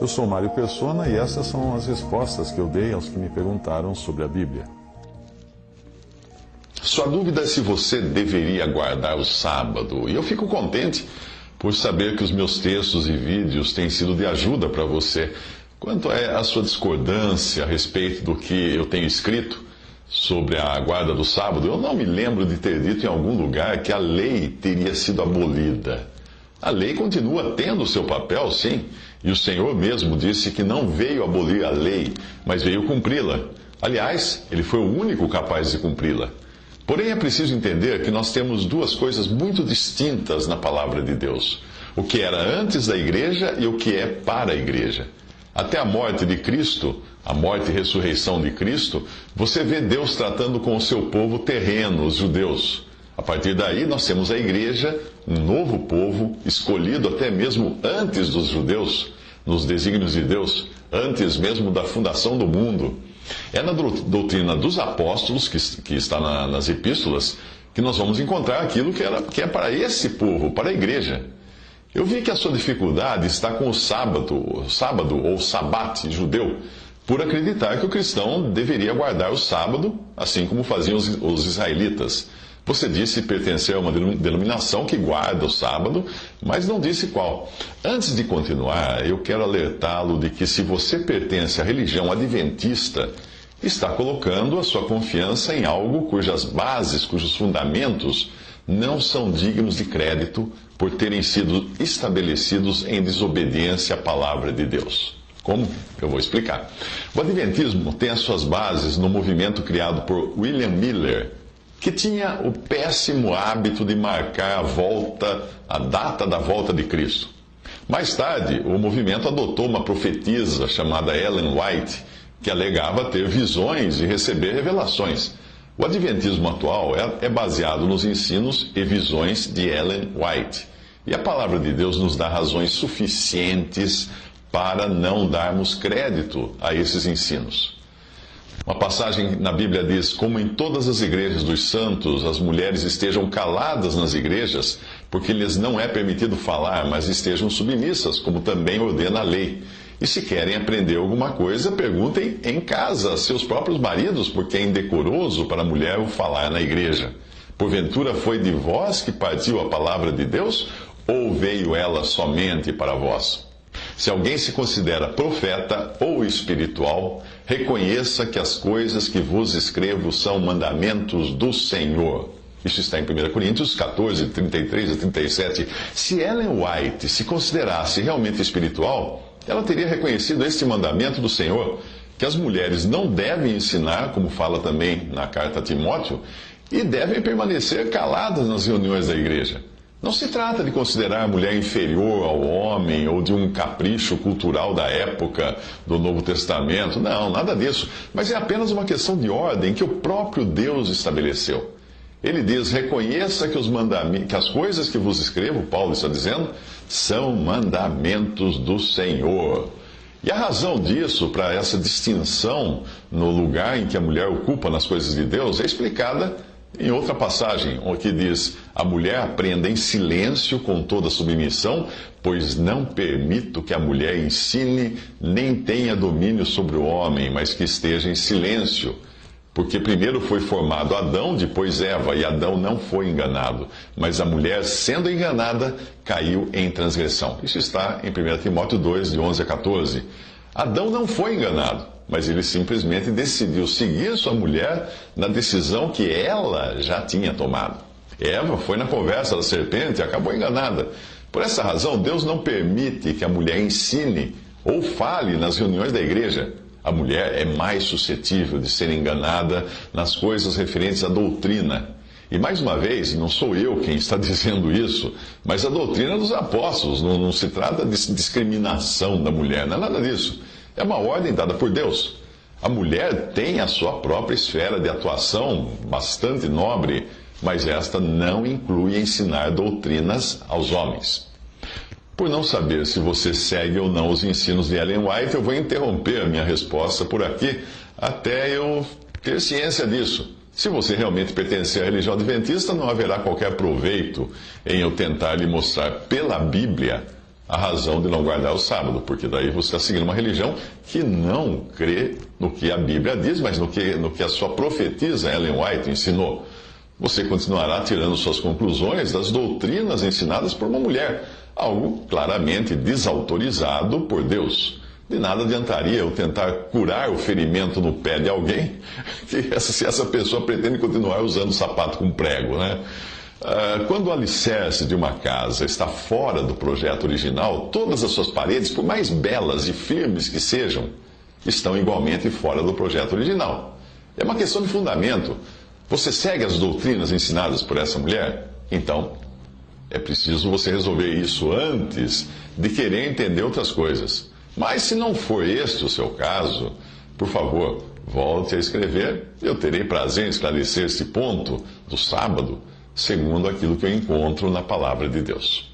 Eu sou Mário Persona e essas são as respostas que eu dei aos que me perguntaram sobre a Bíblia. Sua dúvida é se você deveria guardar o sábado. E eu fico contente por saber que os meus textos e vídeos têm sido de ajuda para você. Quanto à sua discordância a respeito do que eu tenho escrito sobre a guarda do sábado, eu não me lembro de ter dito em algum lugar que a lei teria sido abolida. A lei continua tendo o seu papel, sim, e o Senhor mesmo disse que não veio abolir a lei, mas veio cumpri-la. Aliás, ele foi o único capaz de cumpri-la. Porém, é preciso entender que nós temos duas coisas muito distintas na palavra de Deus: o que era antes da igreja e o que é para a igreja. Até a morte de Cristo, a morte e ressurreição de Cristo, você vê Deus tratando com o seu povo terreno, os judeus. A partir daí, nós temos a igreja, um novo povo, escolhido até mesmo antes dos judeus, nos desígnios de Deus, antes mesmo da fundação do mundo. É na doutrina dos apóstolos, que está nas epístolas, que nós vamos encontrar aquilo que é para esse povo, para a igreja. Eu vi que a sua dificuldade está com o sábado ou sabate judeu, por acreditar que o cristão deveria guardar o sábado, assim como faziam os israelitas. Você disse pertencer a uma denominação que guarda o sábado, mas não disse qual. Antes de continuar, eu quero alertá-lo de que se você pertence à religião adventista, está colocando a sua confiança em algo cujas bases, cujos fundamentos não são dignos de crédito por terem sido estabelecidos em desobediência à palavra de Deus. Como? Eu vou explicar. O Adventismo tem as suas bases no movimento criado por William Miller, que tinha o péssimo hábito de marcar a data da volta de Cristo. Mais tarde, o movimento adotou uma profetisa chamada Ellen White, que alegava ter visões e receber revelações. O Adventismo atual é baseado nos ensinos e visões de Ellen White. E a palavra de Deus nos dá razões suficientes para não darmos crédito a esses ensinos. Uma passagem na Bíblia diz: como em todas as igrejas dos santos, as mulheres estejam caladas nas igrejas, porque lhes não é permitido falar, mas estejam submissas, como também ordena a lei. E se querem aprender alguma coisa, perguntem em casa a seus próprios maridos, porque é indecoroso para a mulher o falar na igreja. Porventura foi de vós que partiu a palavra de Deus, ou veio ela somente para vós? Se alguém se considera profeta ou espiritual, reconheça que as coisas que vos escrevo são mandamentos do Senhor. Isso está em 1 Coríntios 14, 33 a 37. Se Ellen White se considerasse realmente espiritual, ela teria reconhecido este mandamento do Senhor, que as mulheres não devem ensinar, como fala também na carta a Timóteo, e devem permanecer caladas nas reuniões da igreja. Não se trata de considerar a mulher inferior ao homem ou de um capricho cultural da época do Novo Testamento. Não, nada disso. Mas é apenas uma questão de ordem que o próprio Deus estabeleceu. Ele diz: reconheça que as coisas que vos escrevo, Paulo está dizendo, são mandamentos do Senhor. E a razão disso, para essa distinção no lugar em que a mulher ocupa nas coisas de Deus, é explicada em outra passagem, que diz: a mulher aprenda em silêncio com toda submissão, pois não permito que a mulher ensine nem tenha domínio sobre o homem, mas que esteja em silêncio. Porque primeiro foi formado Adão, depois Eva, e Adão não foi enganado, mas a mulher, sendo enganada, caiu em transgressão. Isso está em 1 Timóteo 2, de 11 a 14. Adão não foi enganado, mas ele simplesmente decidiu seguir sua mulher na decisão que ela já tinha tomado. Eva foi na conversa da serpente e acabou enganada. Por essa razão, Deus não permite que a mulher ensine ou fale nas reuniões da igreja. A mulher é mais suscetível de ser enganada nas coisas referentes à doutrina. E mais uma vez, não sou eu quem está dizendo isso, mas a doutrina dos apóstolos. Não se trata de discriminação da mulher, não é nada disso. É uma ordem dada por Deus. A mulher tem a sua própria esfera de atuação bastante nobre, mas esta não inclui ensinar doutrinas aos homens. Por não saber se você segue ou não os ensinos de Ellen White, eu vou interromper a minha resposta por aqui até eu ter ciência disso. Se você realmente pertencer à religião adventista, não haverá qualquer proveito em eu tentar lhe mostrar pela Bíblia a razão de não guardar o sábado, porque daí você está seguindo uma religião que não crê no que a Bíblia diz, mas no que a sua profetisa Ellen White ensinou. Você continuará tirando suas conclusões das doutrinas ensinadas por uma mulher, algo claramente desautorizado por Deus. De nada adiantaria eu tentar curar o ferimento no pé de alguém se essa pessoa pretende continuar usando sapato com prego, né? Quando o alicerce de uma casa está fora do projeto original, todas as suas paredes, por mais belas e firmes que sejam, estão igualmente fora do projeto original. É uma questão de fundamento. Você segue as doutrinas ensinadas por essa mulher? Então, é preciso você resolver isso antes de querer entender outras coisas. Mas se não for este o seu caso, por favor, volte a escrever. Eu terei prazer em esclarecer esse ponto do sábado, segundo aquilo que eu encontro na palavra de Deus.